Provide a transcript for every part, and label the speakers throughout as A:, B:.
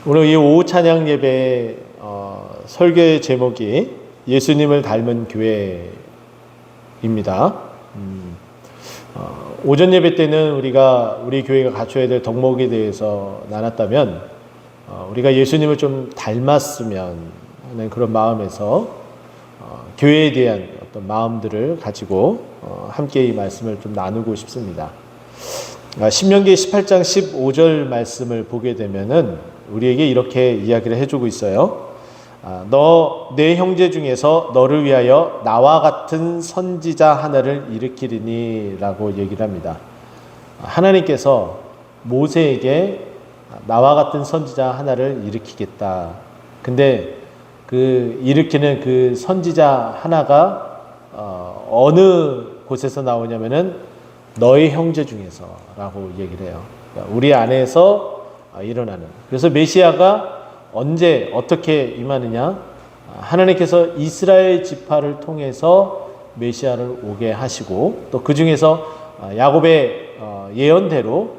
A: 오늘 이 오후 찬양 예배 설교의 제목이 예수님을 닮은 교회입니다. 오전 예배 때는 우리 교회가 갖춰야 될 덕목에 대해서 나눴다면 우리가 예수님을 좀 닮았으면 하는 그런 마음에서 교회에 대한 어떤 마음들을 가지고 함께 이 말씀을 좀 나누고 싶습니다. 신명기 18장 15절 말씀을 보게 되면은 우리에게 이렇게 이야기를 해주고 있어요. 너 내 형제 중에서 너를 위하여 나와 같은 선지자 하나를 일으키리니 라고 얘기를 합니다. 하나님께서 모세에게 나와 같은 선지자 하나를 일으키겠다. 근데 그 일으키는 그 선지자 하나가 어느 곳에서 나오냐면은 너의 형제 중에서 라고 얘기를 해요. 그러니까 우리 안에서 일어나는. 그래서 메시아가 언제 어떻게 임하느냐? 하나님께서 이스라엘 지파를 통해서 메시아를 오게 하시고 또 그 중에서 야곱의 예언대로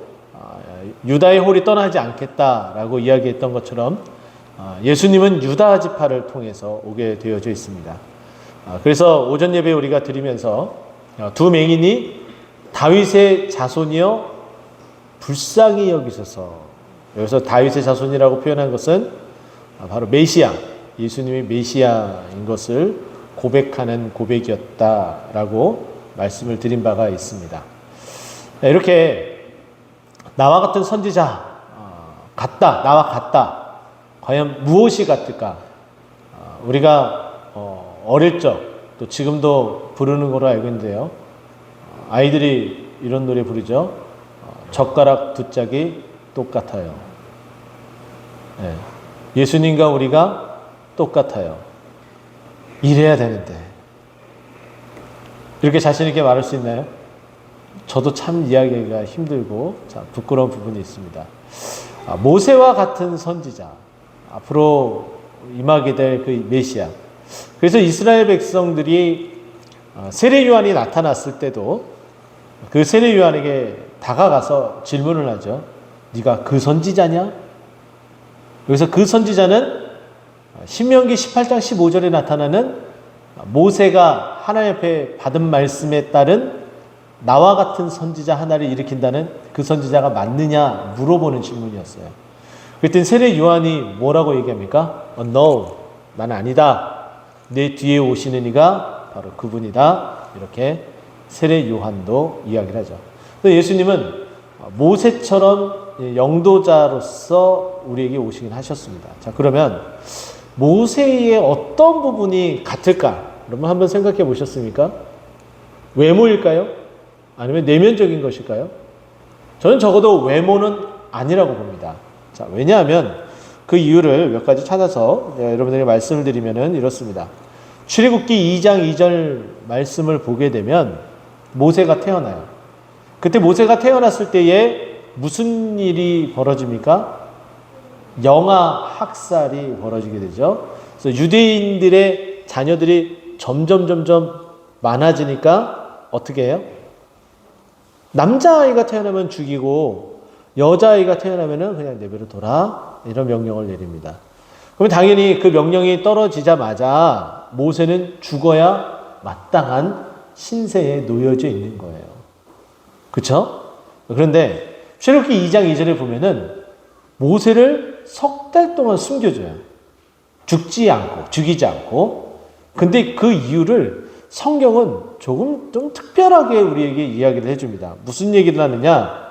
A: 유다의 홀이 떠나지 않겠다라고 이야기했던 것처럼 예수님은 유다 지파를 통해서 오게 되어져 있습니다. 그래서 오전 예배 우리가 드리면서 두 맹인이 다윗의 자손이여 불쌍히 여기소서. 여기서 다윗의 자손이라고 표현한 것은 바로 메시아, 예수님이 메시아인 것을 고백하는 고백이었다라고 말씀을 드린 바가 있습니다. 이렇게 나와 같은 선지자 같다, 나와 같다. 과연 무엇이 같을까? 우리가 어릴 적, 또 지금도 부르는 거로 알고 있는데요. 아이들이 이런 노래 부르죠. 젓가락 두 짝이 똑같아요. 네. 예수님과 우리가 똑같아요. 이래야 되는데. 이렇게 자신 있게 말할 수 있나요? 저도 참 이야기가 힘들고 참 부끄러운 부분이 있습니다. 모세와 같은 선지자, 앞으로 임하게 될 그 메시아. 그래서 이스라엘 백성들이 세례 요한이 나타났을 때도 그 세례 요한에게 다가가서 질문을 하죠. 네가 그 선지자냐? 그래서 그 선지자는 신명기 18장 15절에 나타나는 모세가 하나님 앞에 받은 말씀에 따른 나와 같은 선지자 하나를 일으킨다는 그 선지자가 맞느냐 물어보는 질문이었어요. 그랬더니 세례 요한이 뭐라고 얘기합니까? No, 난 아니다. 내 뒤에 오시는 이가 바로 그분이다. 이렇게 세례 요한도 이야기를 하죠. 그래서 예수님은 모세처럼 영도자로서 우리에게 오시긴 하셨습니다. 자, 그러면 모세의 어떤 부분이 같을까? 여러분 한번 생각해 보셨습니까? 외모일까요? 아니면 내면적인 것일까요? 저는 적어도 외모는 아니라고 봅니다. 자, 왜냐하면 그 이유를 몇 가지 찾아서 여러분들에게 말씀을 드리면은 이렇습니다. 출애굽기 2장 2절 말씀을 보게 되면 모세가 태어나요. 그때 모세가 태어났을 때에 무슨 일이 벌어집니까? 영아 학살이 벌어지게 되죠. 그래서 유대인들의 자녀들이 점점 많아지니까 어떻게 해요? 남자아이가 태어나면 죽이고 여자아이가 태어나면 그냥 내버려 둬라. 이런 명령을 내립니다. 그러면 당연히 그 명령이 떨어지자마자 모세는 죽어야 마땅한 신세에 놓여져 있는 거예요. 그렇죠? 그런데 출애굽기 2장 2절에 보면은 모세를 석 달 동안 숨겨줘요. 죽이지 않고. 근데 그 이유를 성경은 조금 좀 특별하게 우리에게 이야기를 해줍니다. 무슨 얘기를 하느냐?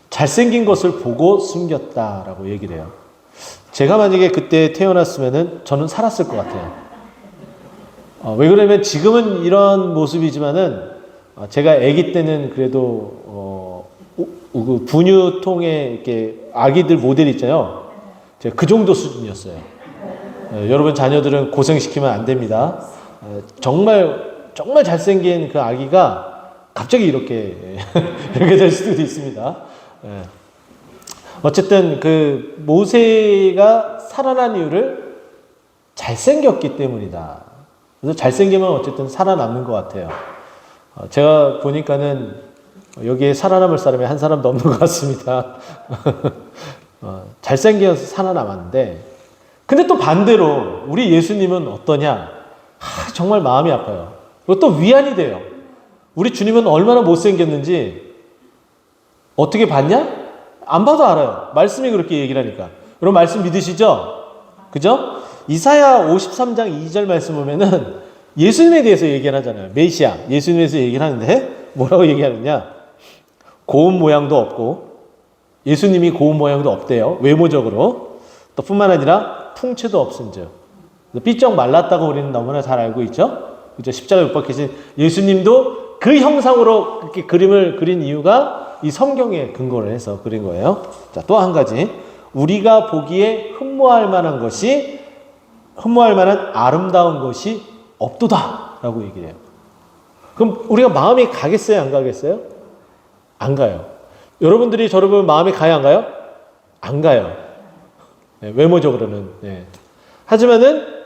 A: 잘생긴 것을 보고 숨겼다라고 얘기를 해요. 제가 만약에 그때 태어났으면은 저는 살았을 것 같아요. 왜 그러냐면 지금은 이런 모습이지만은 제가 아기 때는 그래도 그 분유통에 이렇게 아기들 모델 있잖아요. 제가 그 정도 수준이었어요. 여러분 자녀들은 고생시키면 안 됩니다. 정말 잘생긴 그 아기가 갑자기 이렇게 될 수도 있습니다. 어쨌든 그 모세가 살아난 이유를 잘생겼기 때문이다. 그래서 잘생기면 어쨌든 살아남는 것 같아요. 제가 보니까는 여기에 살아남을 사람이 한 사람도 없는 것 같습니다. 잘생겨서 살아남았는데, 근데 또 반대로 우리 예수님은 어떠냐? 정말 마음이 아파요. 또 위안이 돼요. 우리 주님은 얼마나 못생겼는지 어떻게 봤냐? 안 봐도 알아요. 말씀이 그렇게 얘기를 하니까. 여러분 말씀 믿으시죠? 그죠? 이사야 53장 2절 말씀 보면은 예수님에 대해서 얘기를 하잖아요. 메시아, 예수님에 대해서 얘기를 하는데 뭐라고 얘기하느냐? 고운 모양도 없고, 예수님이 고운 모양도 없대요. 외모적으로. 또 뿐만 아니라 풍채도 없은즉. 삐쩍 말랐다고 우리는 너무나 잘 알고 있죠? 그죠? 십자가에 못 박히신 예수님도 그 형상으로 그렇게 그림을 그린 이유가 이 성경에 근거를 해서 그린 거예요. 자, 또 한 가지. 우리가 보기에 흠모할 만한 아름다운 것이 없도다. 라고 얘기를 해요. 그럼 우리가 마음이 가겠어요? 안 가겠어요? 안 가요. 여러분들이 저를 보면 마음이 가요? 안 가요? 안 가요. 네, 외모적으로는. 네. 하지만은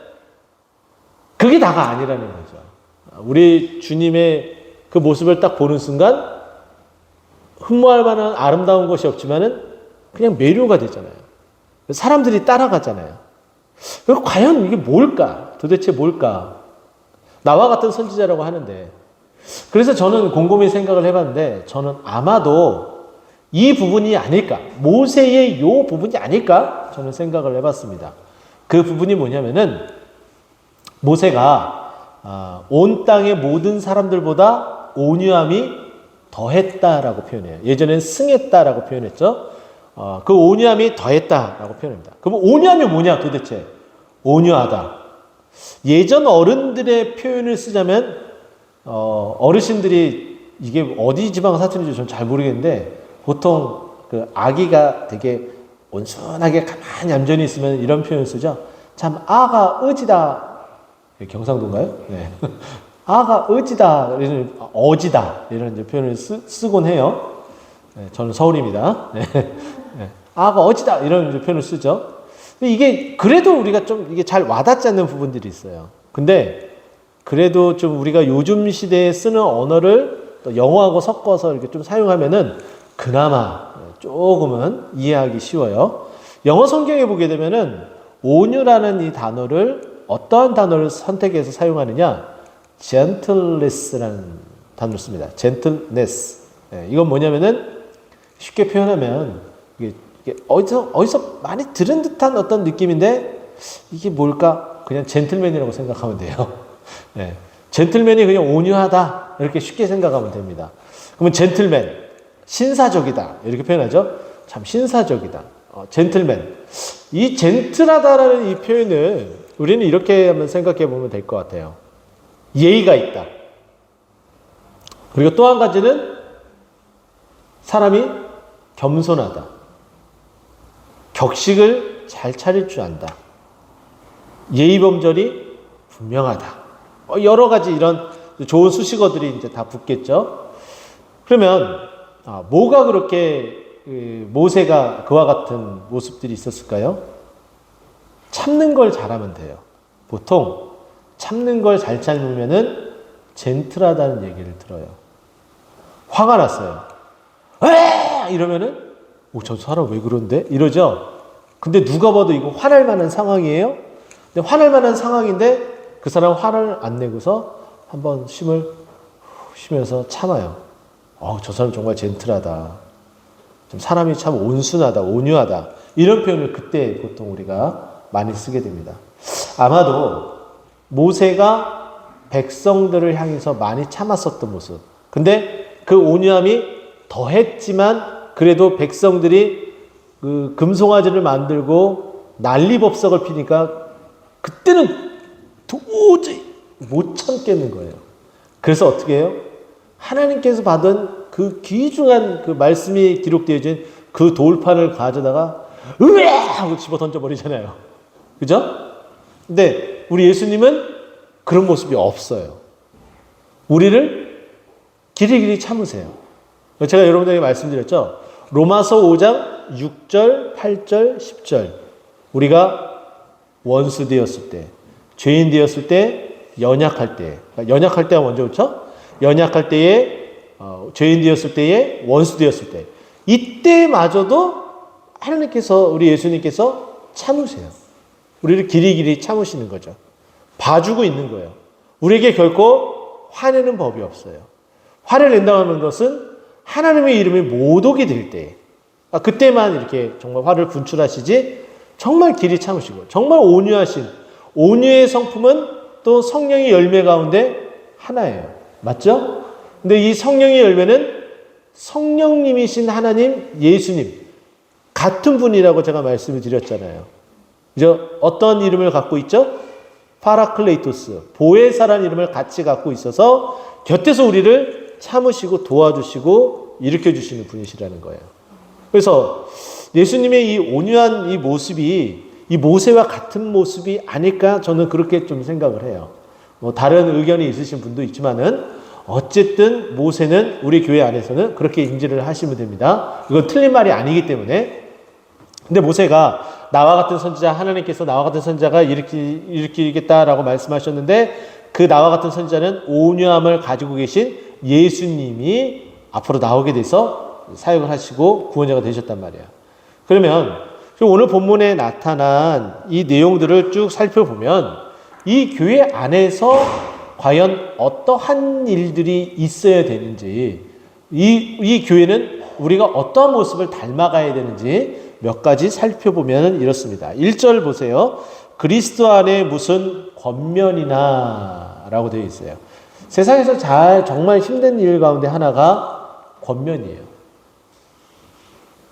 A: 그게 다가 아니라는 거죠. 우리 주님의 그 모습을 딱 보는 순간 흠모할 만한 아름다운 것이 없지만은 그냥 매료가 되잖아요. 사람들이 따라가잖아요. 그럼 과연 이게 뭘까? 도대체 뭘까? 나와 같은 선지자라고 하는데, 그래서 저는 곰곰이 생각을 해봤는데, 저는 아마도 이 부분이 아닐까, 모세의 요 부분이 아닐까, 저는 생각을 해봤습니다. 그 부분이 뭐냐면은 모세가 온 땅의 모든 사람들보다 온유함이 더했다라고 표현해요. 예전엔 승했다라고 표현했죠. 그 온유함이 더했다라고 표현합니다. 그럼 온유함이 뭐냐 도대체? 온유하다. 예전 어른들의 표현을 쓰자면 어르신들이 이게 어디 지방 사투리인지 저는 잘 모르겠는데 보통 그 아기가 되게 온순하게 가만히 얌전히 있으면 이런 표현을 쓰죠. 참 아가 어지다. 경상도인가요? 네. 아가 어지다, 어지다 이런 표현을 쓰곤 해요. 네, 저는 서울입니다. 네. 네. 아가 어지다 이런 표현을 쓰죠. 근데 이게 그래도 우리가 좀 이게 잘 와닿지 않는 부분들이 있어요. 근데 그래도 좀 우리가 요즘 시대에 쓰는 언어를 또 영어하고 섞어서 이렇게 좀 사용하면은 그나마 조금은 이해하기 쉬워요. 영어 성경에 보게 되면은 온유라는 이 단어를 어떠한 단어를 선택해서 사용하느냐? gentleness라는 단어를 씁니다. gentleness. 네, 이건 뭐냐면은 쉽게 표현하면 이게 어디서 많이 들은 듯한 어떤 느낌인데 이게 뭘까? 그냥 젠틀맨이라고 생각하면 돼요. 네, 젠틀맨이 그냥 온유하다 이렇게 쉽게 생각하면 됩니다. 그러면 젠틀맨, 신사적이다 이렇게 표현하죠. 참 신사적이다. 젠틀맨. 이 젠틀하다라는 이 표현을 우리는 이렇게 한번 생각해 보면 될 것 같아요. 예의가 있다. 그리고 또 한 가지는 사람이 겸손하다. 격식을 잘 차릴 줄 안다. 예의범절이 분명하다. 여러 가지 이런 좋은 수식어들이 이제 다 붙겠죠. 그러면 뭐가 그렇게 모세가 그와 같은 모습들이 있었을까요? 참는 걸 잘하면 돼요. 보통 참는 걸 잘 참으면은 젠틀하다는 얘기를 들어요. 화가 났어요. 에! 이러면은 저 사람 왜 그런데? 이러죠. 근데 누가 봐도 이거 화날 만한 상황이에요. 근데 화날 만한 상황인데 그 사람 화를 안 내고서 한번 숨을 쉬면서 참아요. 저 사람 정말 젠틀하다. 좀 사람이 참 온순하다, 온유하다. 이런 표현을 그때 보통 우리가 많이 쓰게 됩니다. 아마도 모세가 백성들을 향해서 많이 참았었던 모습. 근데 그 온유함이 더했지만 그래도 백성들이 그 금송아지를 만들고 난리법석을 피니까 그때는 도저히 못 참겠는 거예요. 그래서 어떻게 해요? 하나님께서 받은 그 귀중한 그 말씀이 기록되어진 그 돌판을 가져다가 으아! 하고 집어 던져버리잖아요. 그죠? 근데 우리 예수님은 그런 모습이 없어요. 우리를 길이길이 참으세요. 제가 여러분들에게 말씀드렸죠. 로마서 5장 6절, 8절, 10절 우리가 원수 되었을 때, 죄인 되었을 때, 연약할 때, 연약할 때가 먼저 그렇죠? 연약할 때에 죄인 되었을 때에 원수 되었을 때 이때마저도 하나님께서, 우리 예수님께서 참으세요. 우리를 길이길이 참으시는 거죠. 봐주고 있는 거예요. 우리에게 결코 화내는 법이 없어요. 화를 낸다고 하는 것은 하나님의 이름이 모독이 될 때, 그때만 이렇게 정말 화를 분출하시지, 정말 길이 참으시고, 정말 온유하신, 온유의 성품은 또 성령의 열매 가운데 하나예요. 맞죠? 근데 이 성령의 열매는 성령님이신 하나님, 예수님, 같은 분이라고 제가 말씀을 드렸잖아요. 그죠? 어떤 이름을 갖고 있죠? 파라클레이토스, 보혜사라는 이름을 같이 갖고 있어서 곁에서 우리를 참으시고 도와주시고 일으켜주시는 분이시라는 거예요. 그래서 예수님의 이 온유한 이 모습이 이 모세와 같은 모습이 아닐까 저는 그렇게 좀 생각을 해요. 뭐 다른 의견이 있으신 분도 있지만은 어쨌든 모세는 우리 교회 안에서는 그렇게 인지를 하시면 됩니다. 이건 틀린 말이 아니기 때문에. 근데 모세가 나와 같은 선지자, 하나님께서 나와 같은 선지자가 일으키겠다라고 말씀하셨는데 그 나와 같은 선지자는 온유함을 가지고 계신 예수님이 앞으로 나오게 돼서 사역을 하시고 구원자가 되셨단 말이에요. 그러면 오늘 본문에 나타난 이 내용들을 쭉 살펴보면 이 교회 안에서 과연 어떠한 일들이 있어야 되는지, 이 교회는 우리가 어떠한 모습을 닮아가야 되는지 몇 가지 살펴보면 이렇습니다. 1절 보세요. 그리스도 안에 무슨 권면이나 라고 되어 있어요. 세상에서 정말 힘든 일 가운데 하나가 권면이에요.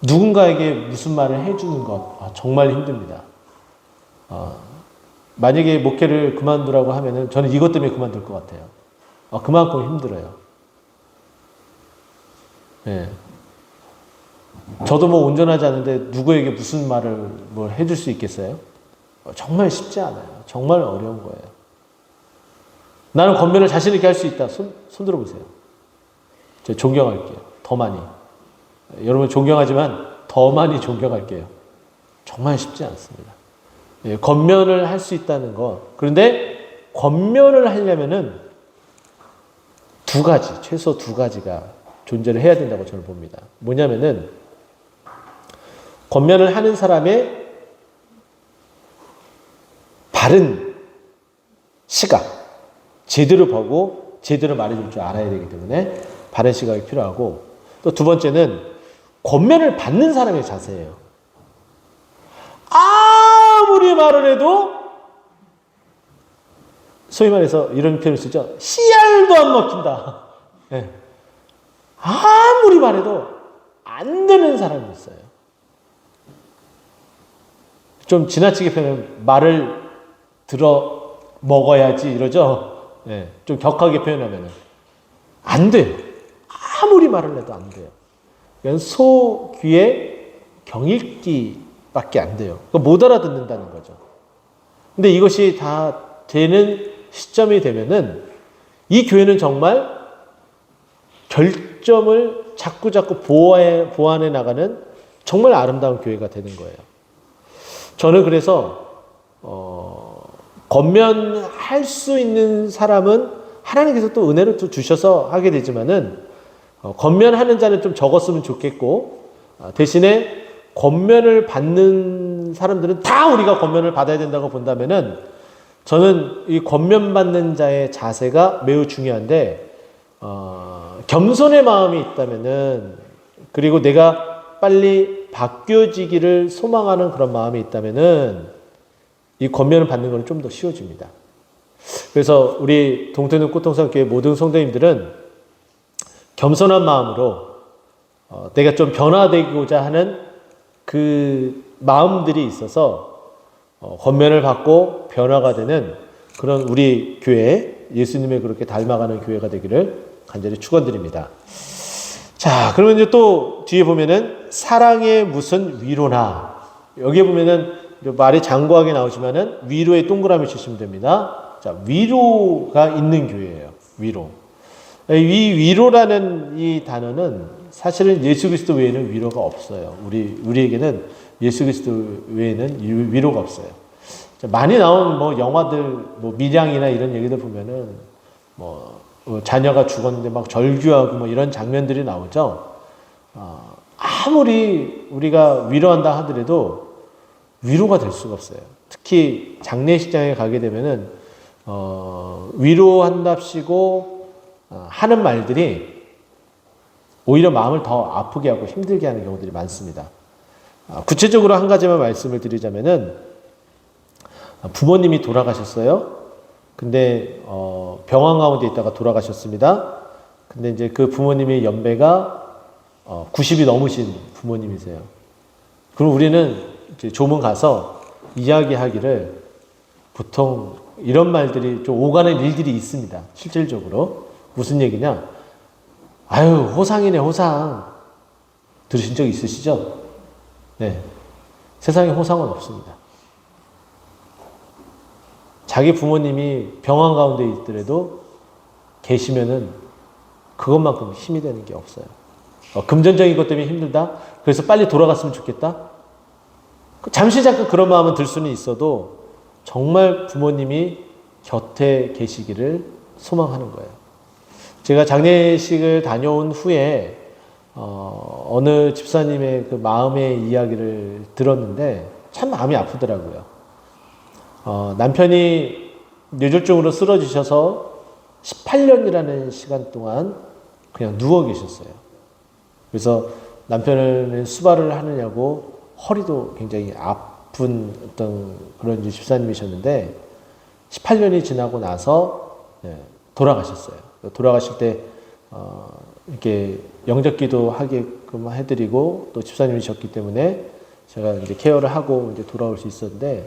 A: 누군가에게 무슨 말을 해주는 것, 정말 힘듭니다. 만약에 목회를 그만두라고 하면은 저는 이것 때문에 그만둘 것 같아요. 그만큼 힘들어요. 네. 저도 뭐 운전하지 않는데 누구에게 무슨 말을 뭘 해줄 수 있겠어요? 정말 쉽지 않아요. 정말 어려운 거예요. 나는 권면을 자신 있게 할 수 있다. 손 들어보세요. 제가 존경할게요. 더 많이. 여러분 존경하지만 더 많이 존경할게요. 정말 쉽지 않습니다. 예, 권면을 할 수 있다는 거. 그런데 권면을 하려면은 최소 두 가지가 존재를 해야 된다고 저는 봅니다. 뭐냐면은 권면을 하는 사람의 바른 시각, 제대로 보고 제대로 말해줄 줄 알아야 되기 때문에 바른 시각이 필요하고, 또 두 번째는 권면을 받는 사람의 자세예요. 아무리 말을 해도 소위 말해서 이런 표현을 쓰죠. 씨알도 안 먹힌다. 네. 아무리 말해도 안 되는 사람이 있어요. 좀 지나치게 표현하면 말을 들어 먹어야지 이러죠. 네. 좀 격하게 표현하면 안 돼요. 아무리 말을 해도 안 돼요. 그냥 소 귀에 경읽기밖에 안 돼요. 못 알아듣는다는 거죠. 근데 이것이 다 되는 시점이 되면은 이 교회는 정말 결점을 자꾸 보완해 나가는 정말 아름다운 교회가 되는 거예요. 저는 그래서 권면할 수 있는 사람은 하나님께서 또 은혜를 또 주셔서 하게 되지만은 권면하는 자는 좀 적었으면 좋겠고, 대신에 권면을 받는 사람들은 다 우리가 권면을 받아야 된다고 본다면은 저는 이 권면 받는 자의 자세가 매우 중요한데, 겸손의 마음이 있다면은, 그리고 내가 빨리 바뀌어지기를 소망하는 그런 마음이 있다면은 이 권면을 받는 것은 좀 더 쉬워집니다. 그래서 우리 동태는 꽃동산교회 모든 성도님들은 겸손한 마음으로 내가 좀 변화되고자 하는 그 마음들이 있어서 권면을 받고 변화가 되는 그런 우리 교회, 예수님의 그렇게 닮아가는 교회가 되기를 간절히 축원드립니다. 자, 그러면 이제 또 뒤에 보면은 사랑의 무슨 위로나, 여기에 보면은 말이 장구하게 나오지만은 위로에 동그라미 치시면 됩니다. 자, 위로가 있는 교회예요. 위로. 이 위로라는 이 단어는 사실은 예수 그리스도 외에는 위로가 없어요. 우리에게는 예수 그리스도 외에는 위로가 없어요. 많이 나온 뭐 영화들, 뭐 밀양이나 이런 얘기들 보면은 자녀가 죽었는데 막 절규하고 뭐 이런 장면들이 나오죠. 아무리 우리가 위로한다 하더라도 위로가 될 수가 없어요. 특히 장례식장에 가게 되면은 위로한답시고 하는 말들이 오히려 마음을 더 아프게 하고 힘들게 하는 경우들이 많습니다. 구체적으로 한 가지만 말씀을 드리자면은 부모님이 돌아가셨어요. 근데 병원 가운데 있다가 돌아가셨습니다. 근데 이제 그 부모님의 연배가 90이 넘으신 부모님이세요. 그럼 우리는 이제 조문 가서 이야기하기를 보통 이런 말들이 좀 오가는 일들이 있습니다. 실질적으로. 무슨 얘기냐? 아유, 호상이네, 호상. 들으신 적 있으시죠? 네. 세상에 호상은 없습니다. 자기 부모님이 병원 가운데 있더라도 계시면은 그것만큼 힘이 되는 게 없어요. 금전적인 것 때문에 힘들다? 그래서 빨리 돌아갔으면 좋겠다? 잠시 잠깐 그런 마음은 들 수는 있어도 정말 부모님이 곁에 계시기를 소망하는 거예요. 제가 장례식을 다녀온 후에 어느 집사님의 그 마음의 이야기를 들었는데 참 마음이 아프더라고요. 남편이 뇌졸중으로 쓰러지셔서 18년이라는 시간 동안 그냥 누워 계셨어요. 그래서 남편은 수발을 하느냐고 허리도 굉장히 아픈 어떤 그런 집사님이셨는데 18년이 지나고 나서 돌아가셨어요. 돌아가실 때 이렇게 영접기도 하게끔 해드리고 또 집사님이셨기 때문에 제가 이제 케어를 하고 이제 돌아올 수 있었는데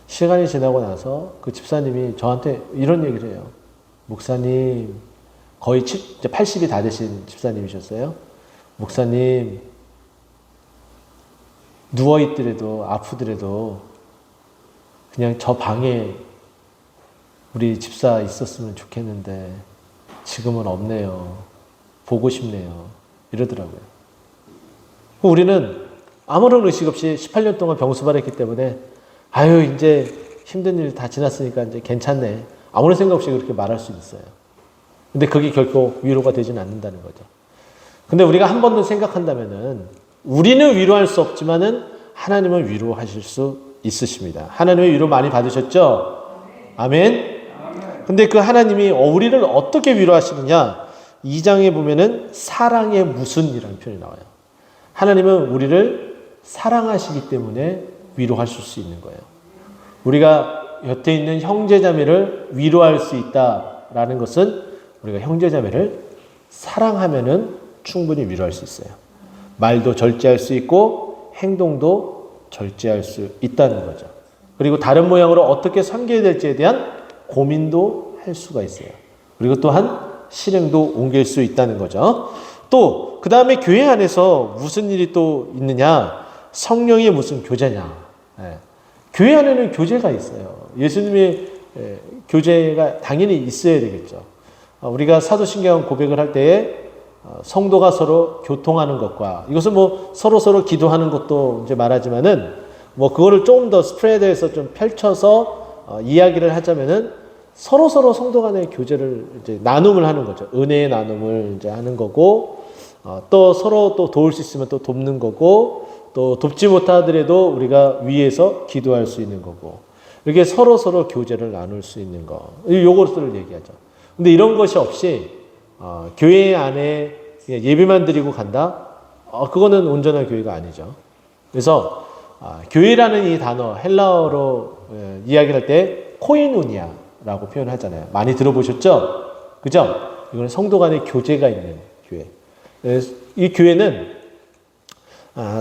A: 시간이 지나고 나서 그 집사님이 저한테 이런 얘기를 해요. 목사님, 거의 80이 다 되신 집사님이셨어요. 목사님, 누워있더라도 아프더라도 그냥 저 방에 우리 집사 있었으면 좋겠는데 지금은 없네요. 보고 싶네요. 이러더라고요. 우리는 아무런 의식 없이 18년 동안 병수발했기 때문에 아유 이제 힘든 일 다 지났으니까 이제 괜찮네. 아무런 생각 없이 그렇게 말할 수 있어요. 근데 그게 결코 위로가 되지는 않는다는 거죠. 근데 우리가 한 번 더 생각한다면은 우리는 위로할 수 없지만은 하나님은 위로하실 수 있으십니다. 하나님의 위로 많이 받으셨죠? 아멘. 근데 그 하나님이 우리를 어떻게 위로하시느냐? 2장에 보면은 사랑의 무슨이라는 표현이 나와요. 하나님은 우리를 사랑하시기 때문에 위로하실 수 있는 거예요. 우리가 곁에 있는 형제자매를 위로할 수 있다라는 것은 우리가 형제자매를 사랑하면은 충분히 위로할 수 있어요. 말도 절제할 수 있고 행동도 절제할 수 있다는 거죠. 그리고 다른 모양으로 어떻게 섬겨야 될지에 대한 고민도 할 수가 있어요. 그리고 또한 실행도 옮길 수 있다는 거죠. 또 그 다음에 교회 안에서 무슨 일이 또 있느냐? 성령의 무슨 교제냐? 교회 안에는 교제가 있어요. 예수님의 교제가 당연히 있어야 되겠죠. 우리가 사도신경 고백을 할 때에 성도가 서로 교통하는 것과 이것은 뭐 서로 기도하는 것도 이제 말하지만은 뭐 그거를 조금 더 스프레드해서 좀 펼쳐서 이야기를 하자면은 서로 성도 간의 교제를 이제 나눔을 하는 거죠. 은혜의 나눔을 이제 하는 거고 또 서로 또 도울 수 있으면 또 돕는 거고 또 돕지 못하더라도 우리가 위에서 기도할 수 있는 거고 이렇게 서로 교제를 나눌 수 있는 거 요것을 얘기하죠. 근데 이런 것이 없이 교회 안에 예배만 드리고 간다? 그거는 온전한 교회가 아니죠. 그래서 교회라는 이 단어 헬라어로 이야기를 할 때 코이노니아라고 표현하잖아요. 많이 들어보셨죠? 그죠? 이거는 성도 간의 교제가 있는 교회. 이 교회는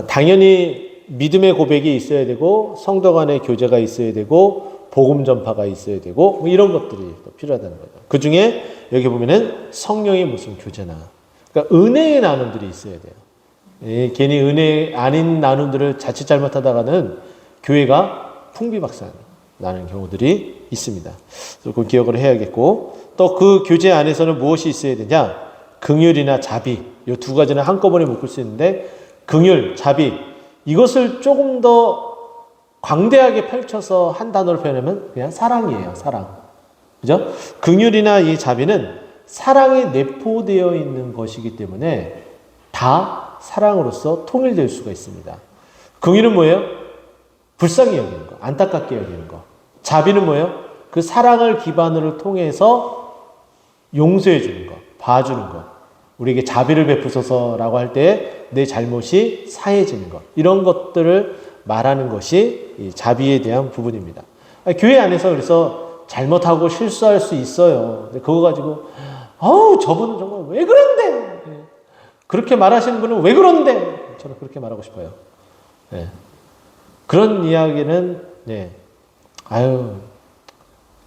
A: 당연히 믿음의 고백이 있어야 되고 성도 간의 교제가 있어야 되고 복음 전파가 있어야 되고 뭐 이런 것들이 필요하다는 거죠. 그 중에 여기 보면은 성령의 무슨 교제나 그러니까 은혜의 나눔들이 있어야 돼요. 괜히 은혜 아닌 나눔들을 자칫 잘못하다가는 교회가 풍비박산 나는 경우들이 있습니다. 그걸 기억을 해야겠고 또 그 교제 안에서는 무엇이 있어야 되냐? 긍휼이나 자비 이 두 가지는 한꺼번에 묶을 수 있는데 긍휼, 자비 이것을 조금 더 광대하게 펼쳐서 한 단어로 표현하면 그냥 사랑이에요. 사랑. 그죠? 긍휼이나 이 자비는 사랑이 내포되어 있는 것이기 때문에 다 사랑으로서 통일될 수가 있습니다. 긍휼은 뭐예요? 불쌍히 여기는 거, 안타깝게 여기는 거. 자비는 뭐예요? 그 사랑을 기반으로 통해서 용서해 주는 거, 봐주는 거. 우리에게 자비를 베푸소서라고 할 때 내 잘못이 사해지는 것. 이런 것들을 말하는 것이 이 자비에 대한 부분입니다. 교회 안에서 그래서 잘못하고 실수할 수 있어요. 근데 그거 가지고 저분은 정말 왜 그런데? 그렇게 말하시는 분은 왜 그런데? 저는 그렇게 말하고 싶어요. 네. 그런 이야기는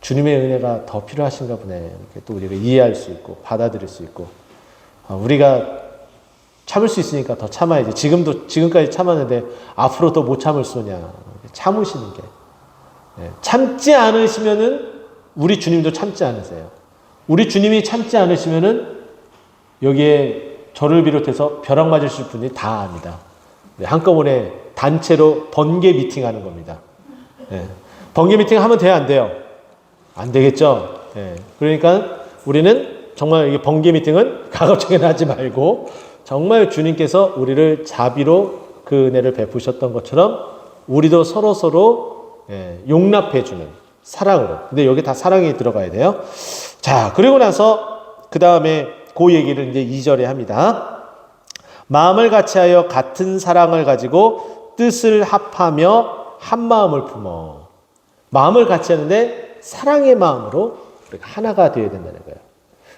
A: 주님의 은혜가 더 필요하신가 보네. 이렇게 또 우리가 이해할 수 있고 받아들일 수 있고 우리가 참을 수 있으니까 더 참아야지. 지금까지 참았는데 앞으로 더 못 참을 소냐. 참으시는 게. 참지 않으시면은 우리 주님도 참지 않으세요. 우리 주님이 참지 않으시면은 여기에 저를 비롯해서 벼락 맞으실 분이 다 압니다. 한꺼번에 단체로 번개 미팅 하는 겁니다. 번개 미팅 하면 돼요, 안 돼요? 안 되겠죠? 그러니까 우리는 정말 이 번개 미팅은 가급적이나 하지 말고 정말 주님께서 우리를 자비로 그 은혜를 베푸셨던 것처럼 우리도 서로 용납해주는 사랑으로. 근데 여기 다 사랑이 들어가야 돼요. 자, 그리고 나서 그 다음에 그 얘기를 이제 2절에 합니다. 마음을 같이하여 같은 사랑을 가지고 뜻을 합하며 한 마음을 품어. 마음을 같이 하는데 사랑의 마음으로 우리가 하나가 되어야 된다는 거예요.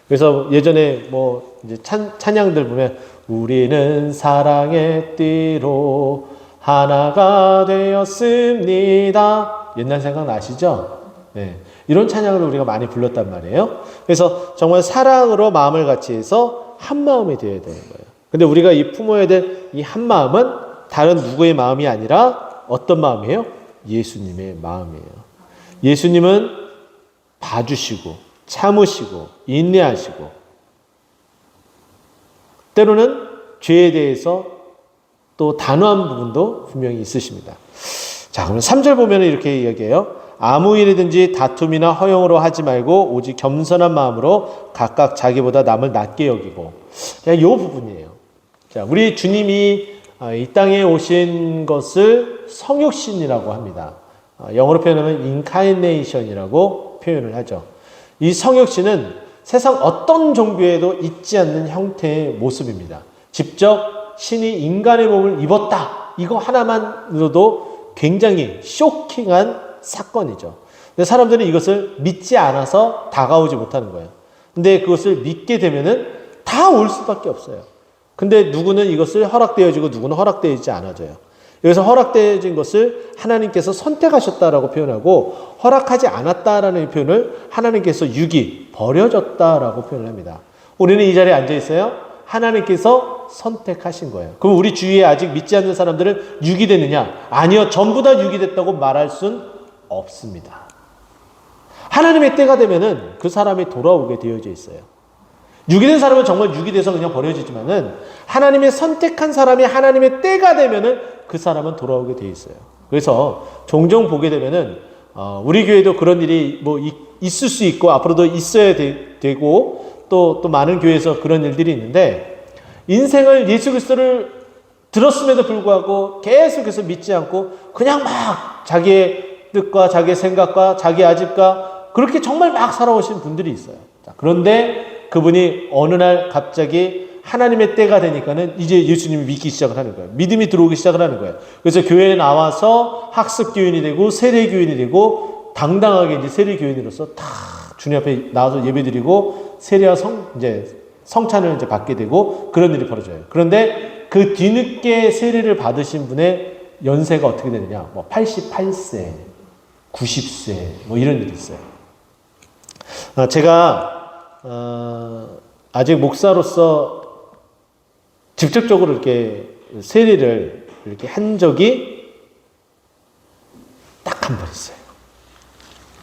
A: 그래서 예전에 뭐 이제 찬양들 보면 우리는 사랑의 띠로 하나가 되었습니다. 옛날 생각 나시죠? 이런 찬양을 우리가 많이 불렀단 말이에요. 그래서 정말 사랑으로 마음을 같이 해서 한 마음이 되어야 되는 거예요. 근데 우리가 이 품어야 될 이 한 마음은 다른 누구의 마음이 아니라 어떤 마음이에요? 예수님의 마음이에요. 예수님은 봐주시고 참으시고 인내하시고 때로는 죄에 대해서 또 단호한 부분도 분명히 있으십니다. 자, 그럼 3절 보면 이렇게 이야기해요. 아무 일이든지 다툼이나 허용으로 하지 말고 오직 겸손한 마음으로 각각 자기보다 남을 낮게 여기고. 이 부분이에요. 자, 우리 주님이 이 땅에 오신 것을 성육신이라고 합니다. 영어로 표현하면 incarnation이라고 표현을 하죠. 이 성육신은 세상 어떤 종교에도 있지 않는 형태의 모습입니다. 직접 신이 인간의 몸을 입었다. 이거 하나만으로도 굉장히 쇼킹한 사건이죠. 근데 사람들은 이것을 믿지 않아서 다가오지 못하는 거예요. 근데 그것을 믿게 되면은 다 올 수밖에 없어요. 근데 누구는 이것을 허락되어지고 누구는 허락되어지지 않아져요. 여기서 허락되어진 것을 하나님께서 선택하셨다라고 표현하고 허락하지 않았다라는 표현을 하나님께서 유기, 버려졌다라고 표현을 합니다. 우리는 이 자리에 앉아 있어요. 하나님께서 선택하신 거예요. 그럼 우리 주위에 아직 믿지 않는 사람들은 유기되느냐? 아니요. 전부 다 유기됐다고 말할 순 없습니다. 하나님의 때가 되면은 그 사람이 돌아오게 되어져 있어요. 유기된 사람은 정말 유기돼서 그냥 버려지지만은 하나님의 선택한 사람이 하나님의 때가 되면은 그 사람은 돌아오게 돼 있어요. 그래서 종종 보게 되면은 우리 교회도 그런 일이 뭐 있을 수 있고 앞으로도 있어야 되고 또 많은 교회에서 그런 일들이 있는데 인생을 예수 그리스도를 들었음에도 불구하고 계속해서 믿지 않고 그냥 막 자기의 뜻과 자기의 생각과 자기의 아집과 그렇게 정말 막 살아오신 분들이 있어요. 그런데 그분이 어느 날 갑자기 하나님의 때가 되니까는 이제 예수님을 믿기 시작을 하는 거예요. 믿음이 들어오기 시작을 하는 거예요. 그래서 교회에 나와서 학습교인이 되고 세례교인이 되고 당당하게 이제 세례교인으로서 다 주님 앞에 나와서 예배드리고 세례와 성찬을 이제 받게 되고 그런 일이 벌어져요. 그런데 그 뒤늦게 세례를 받으신 분의 연세가 어떻게 되느냐? 뭐 88세, 90세 뭐 이런 일이 있어요. 제가 아직 목사로서 직접적으로 이렇게 세례를 이렇게 한 적이 딱 한 번 있어요.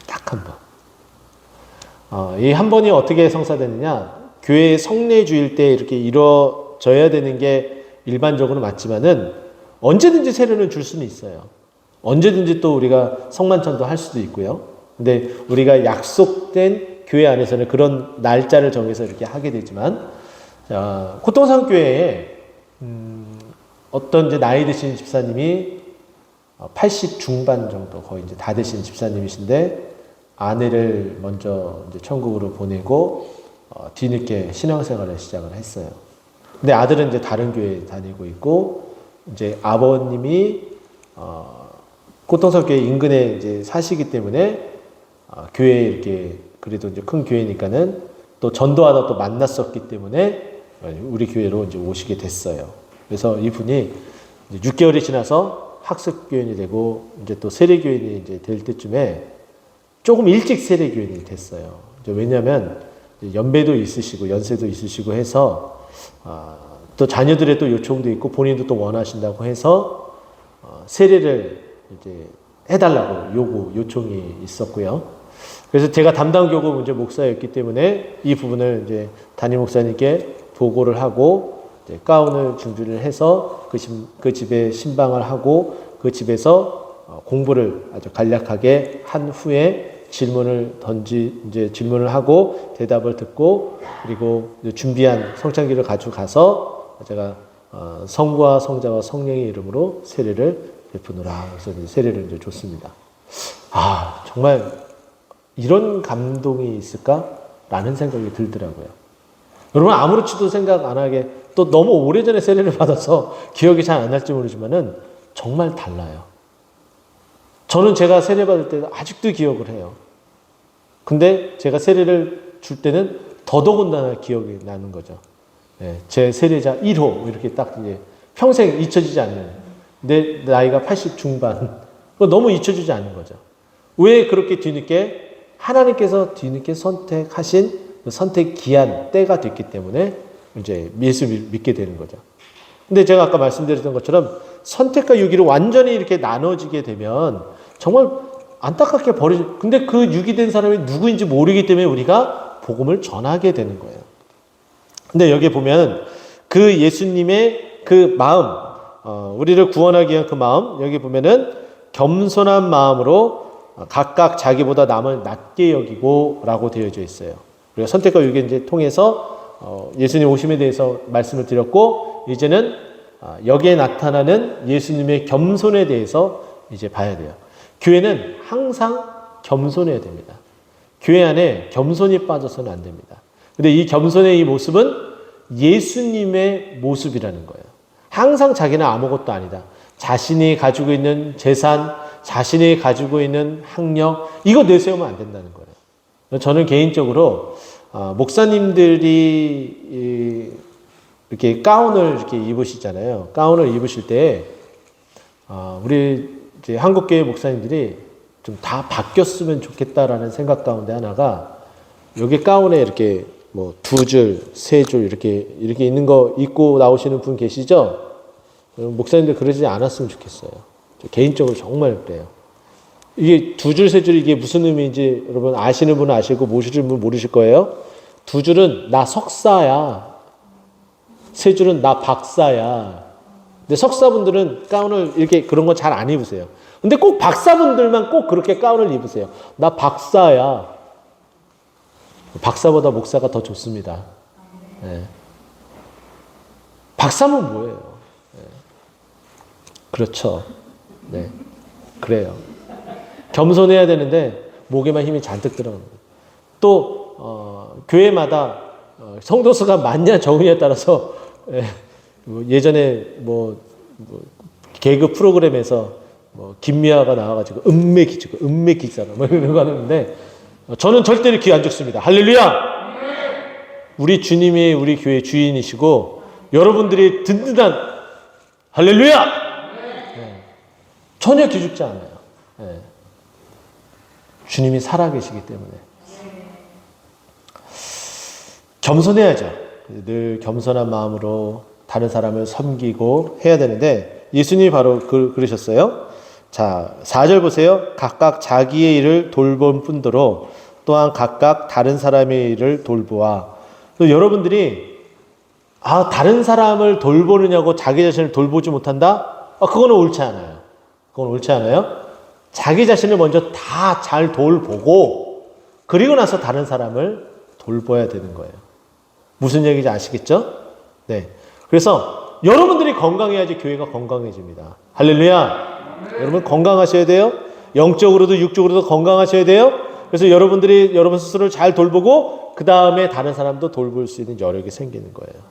A: 딱 한 번. 이 한 번이 어떻게 성사되느냐? 교회 성례주일 때 이렇게 이루어져야 되는 게 일반적으로 맞지만은 언제든지 세례를 줄 수는 있어요. 언제든지 또 우리가 성만찬도 할 수도 있고요. 근데 우리가 약속된 교회 안에서는 그런 날짜를 정해서 이렇게 하게 되지만, 고통상교회에 어떤 이제 나이 드신 집사님이 80 중반 정도 거의 이제 다 되신 집사님이신데 아내를 먼저 이제 천국으로 보내고 뒤늦게 신앙생활을 시작을 했어요. 근데 아들은 이제 다른 교회에 다니고 있고 이제 아버님이 고통석 교회 인근에 이제 사시기 때문에 교회에 이렇게 그래도 이제 큰 교회니까는 또 전도하다 또 만났었기 때문에 우리 교회로 이제 오시게 됐어요. 그래서 이분이 이제 6개월이 지나서 학습교인이 되고 이제 또 세례교인이 이제 될 때쯤에 조금 일찍 세례교인이 됐어요. 왜냐하면 연배도 있으시고 연세도 있으시고 해서 또 자녀들의 또 요청도 있고 본인도 또 원하신다고 해서 세례를 이제 해달라고 요청이 있었고요. 그래서 제가 담당 교구 이제 목사였기 때문에 이 부분을 이제 담임 목사님께 보고를 하고 이제 가운을 준비를 해서 그 집에 신방을 하고 그 집에서 공부를 아주 간략하게 한 후에 이제 질문을 하고 대답을 듣고 그리고 준비한 성찬기를 가지고 가서 제가 성부와 성자와 성령의 이름으로 세례를 베푸노라. 그래서 세례를 이제 줬습니다. 정말 이런 감동이 있을까라는 생각이 들더라고요. 여러분 아무렇지도 생각 안 하게 또 너무 오래전에 세례를 받아서 기억이 잘 안 날지 모르지만은 정말 달라요. 저는 제가 세례 받을 때 아직도 기억을 해요. 근데 제가 세례를 줄 때는 더더군다나 기억이 나는 거죠. 제 세례자 1호 이렇게 딱 이제 평생 잊혀지지 않는 내 나이가 80 중반 너무 잊혀지지 않는 거죠. 왜 그렇게 하나님께서 뒤늦게 선택하신 그 선택 기한 때가 됐기 때문에 이제 예수 믿게 되는 거죠. 근데 제가 아까 말씀드렸던 것처럼 선택과 유기를 완전히 이렇게 나눠지게 되면 정말 안타깝게 근데 그 유기된 사람이 누구인지 모르기 때문에 우리가 복음을 전하게 되는 거예요. 근데 여기에 보면 그 예수님의 그 마음, 우리를 구원하기 위한 그 마음, 여기 보면은 겸손한 마음으로 각각 자기보다 남을 낮게 여기고 라고 되어져 있어요. 우리가 선택과 유기를 이제 통해서 예수님 오심에 대해서 말씀을 드렸고, 이제는 여기에 나타나는 예수님의 겸손에 대해서 이제 봐야 돼요. 교회는 항상 겸손해야 됩니다. 교회 안에 겸손이 빠져서는 안 됩니다. 근데 이 겸손의 이 모습은 예수님의 모습이라는 거예요. 항상 자기는 아무것도 아니다. 자신이 가지고 있는 재산, 자신이 가지고 있는 학력, 이거 내세우면 안 된다는 거예요. 저는 개인적으로 목사님들이 이렇게 가운을 이렇게 입으시잖아요. 가운을 입으실 때 우리 이제 한국교회 목사님들이 좀 다 바뀌었으면 좋겠다라는 생각 가운데 하나가 여기 가운에 이렇게 뭐 2줄, 3줄 이렇게 있는 거 입고 나오시는 분 계시죠? 목사님들 그러지 않았으면 좋겠어요. 개인적으로 정말 그래요. 이게 2줄, 3줄 이게 무슨 의미인지 여러분 아시는 분은 아시고 모르시는 분은 모르실 거예요. 2줄은 나 석사야. 3줄은 나 박사야. 근데 석사분들은 가운을 이렇게 그런 거 잘 안 입으세요. 근데 꼭 박사분들만 꼭 그렇게 가운을 입으세요. 나 박사야. 박사보다 목사가 더 좋습니다. 네. 박사면 뭐예요? 네. 그렇죠. 네. 그래요. 겸손해야 되는데 목에만 힘이 잔뜩 들어가는 거예요. 또 교회마다 성도수가 많냐 적으냐에 따라서 예전에 개그 프로그램에서 김미아가 나와가지고 은매 기자가 이런 거 하는데 저는 절대로 귀 안 죽습니다. 할렐루야! 우리 주님이 우리 교회 주인이시고 여러분들이 든든한 할렐루야! 네. 전혀 기죽지 않아요. 네. 주님이 살아계시기 때문에 겸손해야죠. 늘 겸손한 마음으로 다른 사람을 섬기고 해야 되는데 예수님이 바로 그러셨어요. 자, 4절 보세요. 각각 자기의 일을 돌본 뿐더러 또한 각각 다른 사람의 일을 돌보아. 여러분들이 다른 사람을 돌보느냐고 자기 자신을 돌보지 못한다? 그거는 옳지 않아요. 그건 옳지 않아요. 자기 자신을 먼저 다 잘 돌보고 그리고 나서 다른 사람을 돌봐야 되는 거예요. 무슨 얘기인지 아시겠죠? 네. 그래서 여러분들이 건강해야지 교회가 건강해집니다. 할렐루야. 여러분 건강하셔야 돼요. 영적으로도 육적으로도 건강하셔야 돼요. 그래서 여러분들이 여러분 스스로를 잘 돌보고 그 다음에 다른 사람도 돌볼 수 있는 여력이 생기는 거예요.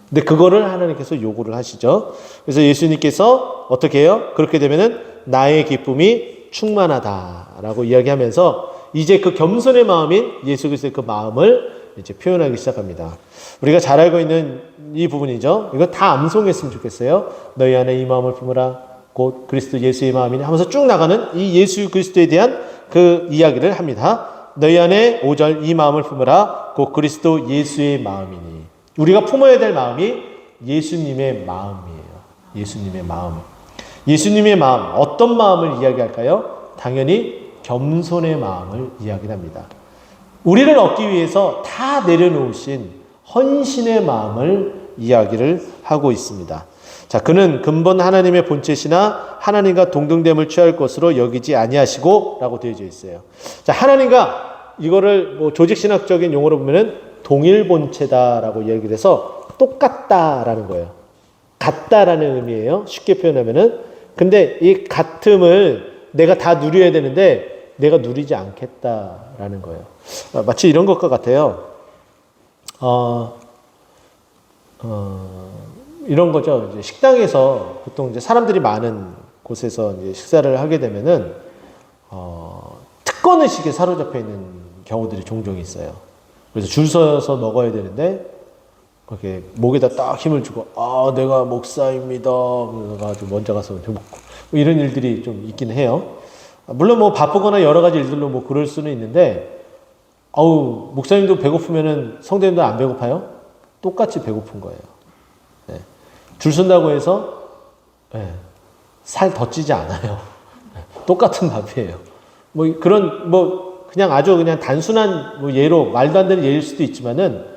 A: 근데 그거를 하나님께서 요구를 하시죠. 그래서 예수님께서 어떻게 해요? 그렇게 되면은 나의 기쁨이 충만하다라고 이야기하면서 이제 그 겸손의 마음인 예수 그리스도의 그 마음을 이제 표현하기 시작합니다. 우리가 잘 알고 있는 이 부분이죠. 이거 다 암송했으면 좋겠어요. 너희 안에 이 마음을 품으라. 곧 그리스도 예수의 마음이니 하면서 쭉 나가는 이 예수 그리스도에 대한 그 이야기를 합니다. 너희 안에 5절 이 마음을 품으라. 곧 그리스도 예수의 마음이니. 우리가 품어야 될 마음이 예수님의 마음이에요. 예수님의 마음. 예수님의 마음, 어떤 마음을 이야기할까요? 당연히 겸손의 마음을 이야기합니다. 우리를 얻기 위해서 다 내려놓으신 헌신의 마음을 이야기를 하고 있습니다. 자, 그는 근본 하나님의 본체시나 하나님과 동등됨을 취할 것으로 여기지 아니하시고 라고 되어져 있어요. 자, 하나님과 이거를 뭐 조직신학적인 용어로 보면은 동일 본체다라고 얘기를 해서 똑같다라는 거예요. 같다라는 의미예요. 쉽게 표현하면은. 근데 이 같음을 내가 다 누려야 되는데 내가 누리지 않겠다라는 거예요. 마치 이런 것과 같아요. 이런 거죠. 이제 식당에서 보통 이제 사람들이 많은 곳에서 이제 식사를 하게 되면은 특권 의식에 사로잡혀 있는 경우들이 종종 있어요. 그래서 줄 서서 먹어야 되는데 그렇게 목에다 딱 힘을 주고 내가 목사입니다. 그래서 먼저 가서 먹고 뭐 이런 일들이 좀 있긴 해요. 물론 뭐 바쁘거나 여러 가지 일들로 뭐 그럴 수는 있는데 목사님도 배고프면은 성도님도 안 배고파요? 똑같이 배고픈 거예요. 네. 줄 선다고 해서 살 더 찌지 않아요. 똑같은 밥이에요. 뭐 그런 그냥 아주 그냥 단순한 뭐 예로 말도 안 되는 예일 수도 있지만은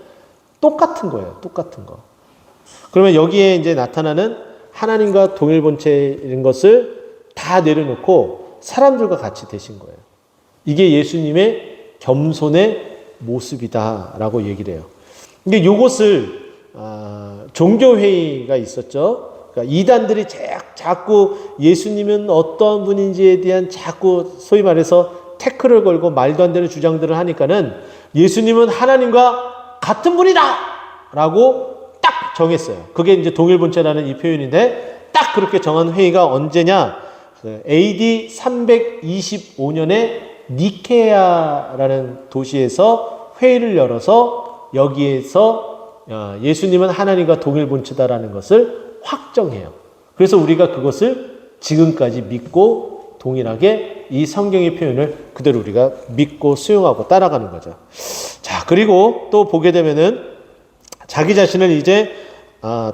A: 똑같은 거예요. 똑같은 거. 그러면 여기에 이제 나타나는 하나님과 동일 본체인 것을 다 내려놓고 사람들과 같이 되신 거예요. 이게 예수님의 겸손의 모습이다라고 얘기를 해요. 근데 요것을 종교회의가 있었죠. 그러니까 이단들이 자꾸 예수님은 어떤 분인지에 대한 자꾸 소위 말해서 태클을 걸고 말도 안 되는 주장들을 하니까는 예수님은 하나님과 같은 분이다! 라고 딱 정했어요. 그게 이제 동일본체라는 이 표현인데 딱 그렇게 정한 회의가 언제냐? AD 325년에 니케아라는 도시에서 회의를 열어서 여기에서 예수님은 하나님과 동일본체다라는 것을 확정해요. 그래서 우리가 그것을 지금까지 믿고 동일하게 이 성경의 표현을 그대로 우리가 믿고 수용하고 따라가는 거죠. 자, 그리고 또 보게 되면은 자기 자신을 이제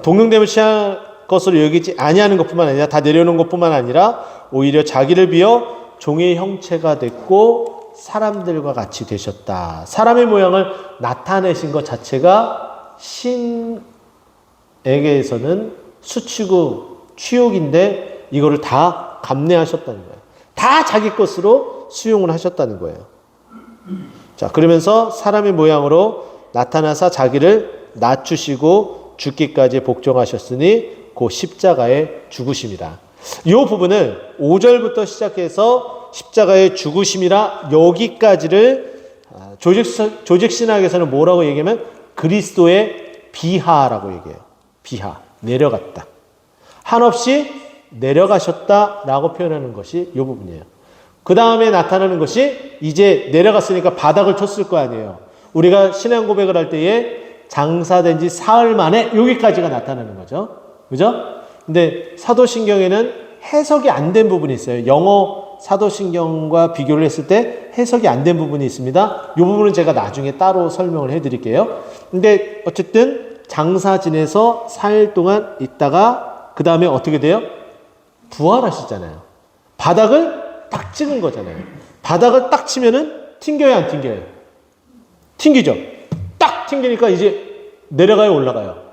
A: 동등됨을 취할 것으로 여기지 아니하는 것뿐만 아니라 다 내려놓은 것뿐만 아니라 오히려 자기를 비어 종의 형체가 됐고 사람들과 같이 되셨다. 사람의 모양을 나타내신 것 자체가 신에게서는 수치고 치욕인데 이거를 다 감내하셨다는 거예요. 다 자기 것으로 수용을 하셨다는 거예요. 자, 그러면서 사람의 모양으로 나타나사 자기를 낮추시고 죽기까지 복종하셨으니 그 십자가의 죽으심이라. 이 부분을 5절부터 시작해서 십자가의 죽으심이라 여기까지를 조직신학에서는 뭐라고 얘기하면 그리스도의 비하라고 얘기해요. 비하, 내려갔다. 한없이 내려가셨다라고 표현하는 것이 이 부분이에요. 그 다음에 나타나는 것이 이제 내려갔으니까 바닥을 쳤을 거 아니에요. 우리가 신앙 고백을 할 때에 장사된 지 사흘 만에 여기까지가 나타나는 거죠. 그죠? 근데 사도신경에는 해석이 안 된 부분이 있어요. 영어 사도신경과 비교를 했을 때 해석이 안 된 부분이 있습니다. 이 부분은 제가 나중에 따로 설명을 해드릴게요. 근데 어쨌든 장사 지내서 4일 동안 있다가 그 다음에 어떻게 돼요? 부활하시잖아요. 바닥을 딱 찍은 거잖아요. 바닥을 딱 치면은 튕겨요, 안 튕겨요? 튕기죠. 딱 튕기니까 이제 내려가요, 올라가요?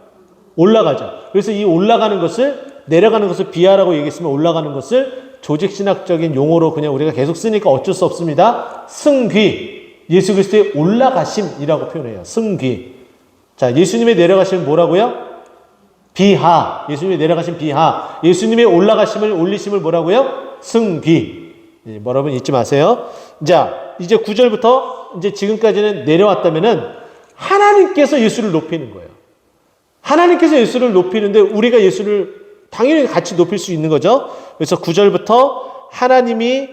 A: 올라가죠. 그래서 이 올라가는 것을 내려가는 것을 비하라고 얘기했으면 올라가는 것을 조직신학적인 용어로 그냥 우리가 계속 쓰니까 어쩔 수 없습니다. 승귀. 예수 그리스도의 올라가심이라고 표현해요. 승귀. 자, 예수님의 내려가심은 뭐라고요? 비하. 예수님이 내려가신 비하. 예수님의 올리심을 뭐라고요? 승비. 여러분 잊지 마세요. 자, 이제 9절부터 이제 지금까지는 내려왔다면은 하나님께서 예수를 높이는 거예요. 하나님께서 예수를 높이는데 우리가 예수를 당연히 같이 높일 수 있는 거죠. 그래서 9절부터 하나님이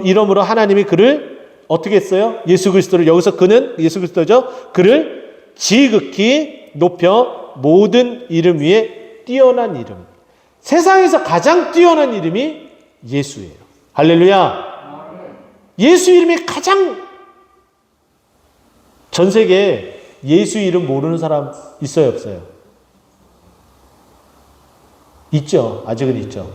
A: 이러므로 하나님이 그를 어떻게 했어요? 예수 그리스도를 여기서 그는 예수 그리스도죠. 그를 지극히 높여 모든 이름 위에 뛰어난 이름. 세상에서 가장 뛰어난 이름이 예수예요. 할렐루야. 예수 이름이 가장 전 세계에 예수 이름 모르는 사람 있어요, 없어요? 있죠. 아직은 있죠.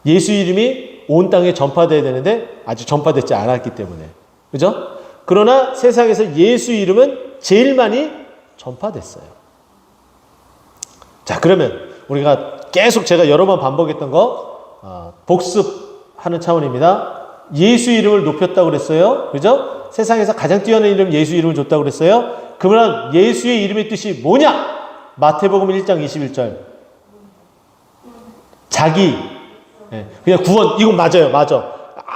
A: 예수 이름이 온 땅에 전파되어야 되는데 아직 전파되지 않았기 때문에. 그죠? 그러나 세상에서 예수 이름은 제일 많이 전파됐어요. 자, 그러면 우리가 계속 제가 여러 번 반복했던 거 복습하는 차원입니다. 예수 이름을 높였다고 그랬어요. 그죠? 세상에서 가장 뛰어난 이름 예수 이름을 줬다고 그랬어요. 그러면 예수의 이름의 뜻이 뭐냐? 마태복음 1장 21절. 자기. 그냥 구원. 이건 맞아요. 맞아.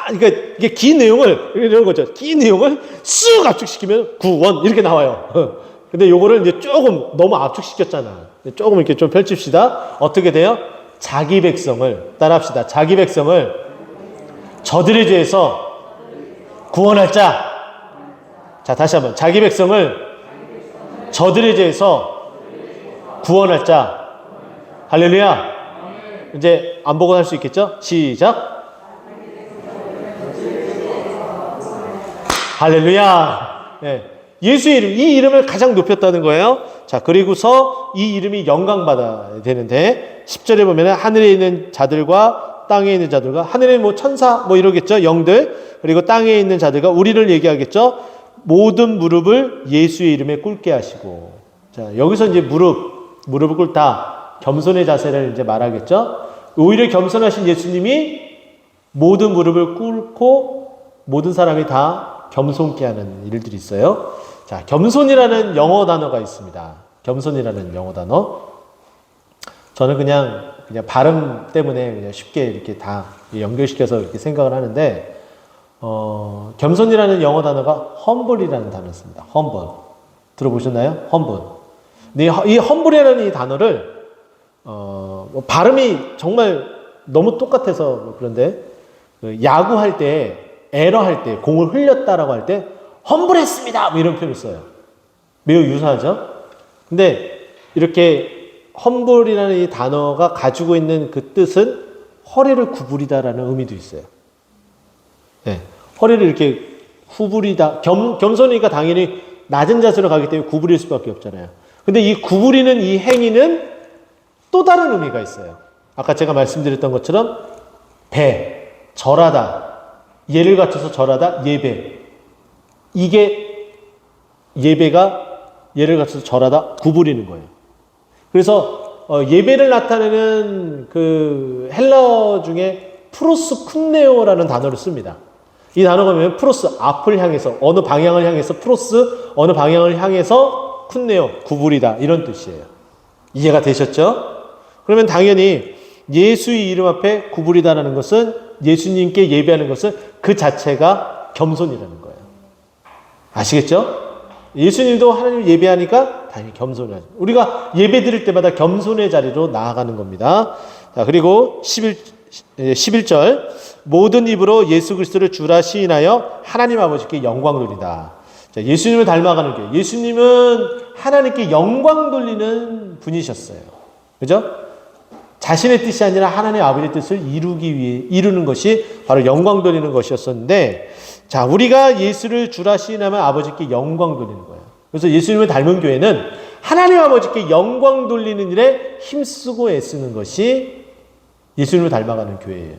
A: 그러니까 이게 긴 내용을 이런 거죠. 긴 내용을 쑥 압축시키면 구원 이렇게 나와요. 근데 요거를 이제 조금 너무 압축시켰잖아. 조금 이렇게 좀 펼칩시다. 어떻게 돼요? 자기 백성을 따라합시다. 자기 백성을 저들의 죄에서 구원할 자. 자, 다시 한번. 자기 백성을 저들의 죄에서 구원할 자. 할렐루야. 이제 안 보고 할 수 있겠죠? 시작. 할렐루야. 네. 예수의 이름, 이 이름을 가장 높였다는 거예요. 자, 그리고서 이 이름이 영광받아야 되는데 10절에 보면 하늘에 있는 자들과 땅에 있는 자들과 하늘에 뭐 천사 뭐 이러겠죠. 영들. 그리고 땅에 있는 자들과 우리를 얘기하겠죠. 모든 무릎을 예수의 이름에 꿇게 하시고. 자, 여기서 이제 무릎을 꿇다. 겸손의 자세를 이제 말하겠죠. 오히려 겸손하신 예수님이 모든 무릎을 꿇고 모든 사람이 다 겸손케 하는 일들이 있어요. 자, 겸손이라는 영어 단어가 있습니다. 겸손이라는 영어 단어. 저는 그냥 발음 때문에 그냥 쉽게 이렇게 다 연결시켜서 이렇게 생각을 하는데, 겸손이라는 영어 단어가 humble이라는 단어였습니다. humble. 들어보셨나요? humble. 근데 이 humble이라는 이 단어를 발음이 정말 너무 똑같아서 뭐 그런데 야구할 때 에러할 때 공을 흘렸다라고 할 때 험블했습니다 뭐 이런 표현을 써요. 매우 유사하죠. 근데 이렇게 험블이라는 이 단어가 가지고 있는 그 뜻은 허리를 구부리다라는 의미도 있어요. 네, 허리를 이렇게 구부리다. 겸손이니까 당연히 낮은 자세로 가기 때문에 구부릴 수밖에 없잖아요. 근데 이 구부리는 이 행위는 또 다른 의미가 있어요. 아까 제가 말씀드렸던 것처럼 절하다. 예를 갖춰서 절하다, 예배. 이게 예배가 예를 갖춰서 절하다, 구부리는 거예요. 그래서 예배를 나타내는 그 헬라어 중에 프로스 쿤네오라는 단어를 씁니다. 이 단어가 뭐냐면 프로스, 앞을 향해서, 어느 방향을 향해서 프로스, 어느 방향을 향해서 쿤네오, 구부리다 이런 뜻이에요. 이해가 되셨죠? 그러면 당연히 예수의 이름 앞에 구부리다라는 것은 예수님께 예배하는 것은 그 자체가 겸손이라는 거예요. 아시겠죠? 예수님도 하나님을 예배하니까 당연히 겸손하죠. 우리가 예배 드릴 때마다 겸손의 자리로 나아가는 겁니다. 자, 그리고 11절 모든 입으로 예수 그리스도를 주라 시인하여 하나님 아버지께 영광 돌리다. 자, 예수님을 닮아가는 교회. 예수님은 하나님께 영광 돌리는 분이셨어요. 그죠? 자신의 뜻이 아니라 하나님 아버지의 뜻을 이루는 것이 바로 영광 돌리는 것이었었는데, 자, 우리가 예수를 주라 시인하면 아버지께 영광 돌리는 거예요. 그래서 예수님을 닮은 교회는 하나님 아버지께 영광 돌리는 일에 힘쓰고 애쓰는 것이 예수님을 닮아가는 교회예요.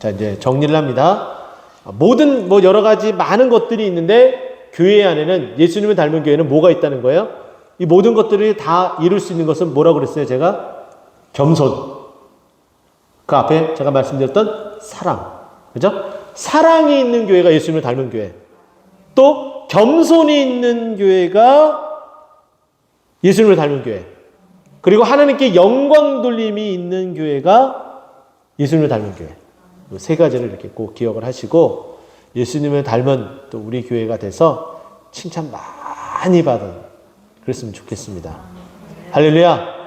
A: 자, 이제 정리를 합니다. 모든 여러 가지 많은 것들이 있는데 교회 안에는 예수님을 닮은 교회는 뭐가 있다는 거예요? 이 모든 것들을 다 이룰 수 있는 것은 뭐라고 그랬어요? 제가 겸손. 그 앞에 제가 말씀드렸던 사랑. 그죠? 사랑이 있는 교회가 예수님을 닮은 교회. 또 겸손이 있는 교회가 예수님을 닮은 교회. 그리고 하나님께 영광 돌림이 있는 교회가 예수님을 닮은 교회. 이 세 가지를 이렇게 꼭 기억을 하시고 예수님을 닮은 또 우리 교회가 돼서 칭찬 많이 받은 그랬으면 좋겠습니다. 할렐루야.